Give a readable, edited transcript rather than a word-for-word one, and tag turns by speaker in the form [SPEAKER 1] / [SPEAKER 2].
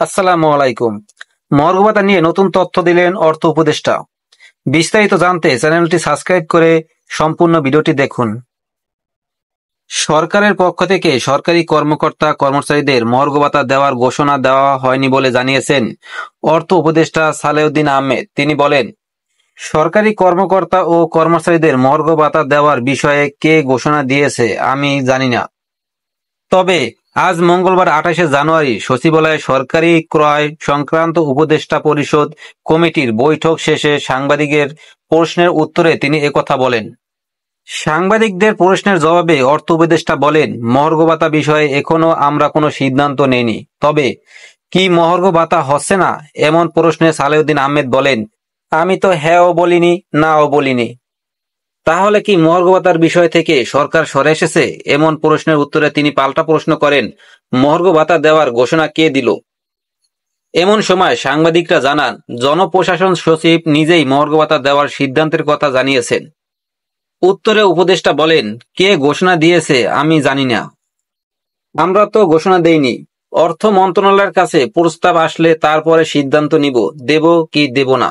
[SPEAKER 1] আসসালামু আলাইকুম। মর্গ ভাতা নিয়ে নতুন তথ্য দিলেন অর্থ উপদেষ্টা। বিস্তারিত জানতে চ্যানেলটি সাবস্ক্রাইব করে সম্পূর্ণ ভিডিওটি দেখুন। সরকারের পক্ষ থেকে সরকারি কর্মকর্তা কর্মচারীদের মর্গ ভাতা দেওয়ার ঘোষণা দেওয়া হয়নি বলে জানিয়েছেন অর্থ উপদেষ্টা সালেউদ্দিন আহমেদ। তিনি বলেন, সরকারি কর্মকর্তা ও কর্মচারীদের মর্গ ভাতা দেওয়ার বিষয়ে কে ঘোষণা দিয়েছে আমি জানি না। তবে আজ মঙ্গলবার ২৮শে জানুয়ারি সচিবালয়ে সরকারি ক্রয় সংক্রান্ত উপদেষ্টা পরিষদ কমিটির বৈঠক শেষে সাংবাদিকের প্রশ্নের উত্তরে তিনি একথা বলেন। সাংবাদিকদের প্রশ্নের জবাবে অর্থ উপদেষ্টা বলেন, মহার্ঘ ভাতা বিষয়ে এখনো আমরা কোনো সিদ্ধান্ত নেইনি। তবে কি মহার্ঘ ভাতা হচ্ছে না এমন প্রশ্নে সালেউদ্দিন আহমেদ বলেন, আমি তো হ্যাঁও বলিনি নাও বলিনি। তাহলে কি মহার্ঘ ভাতার বিষয় থেকে সরকার সরে এসেছে? এমন প্রশ্নের উত্তরে তিনি পাল্টা প্রশ্ন করেন, মহার্ঘ ভাতা দেওয়ার ঘোষণা কে দিল? এমন সময় সাংবাদিকরা জানান, জনপ্রশাসন সচিব নিজেই মহার্ঘ ভাতা দেওয়ার সিদ্ধান্তের কথা জানিয়েছেন। উত্তরে উপদেষ্টা বলেন, কে ঘোষণা দিয়েছে আমি জানি না। আমরা তো ঘোষণা দেইনি। অর্থ মন্ত্রণালয়ের কাছে প্রস্তাব আসলে তারপরে সিদ্ধান্ত নিব, দেব কি দেব না।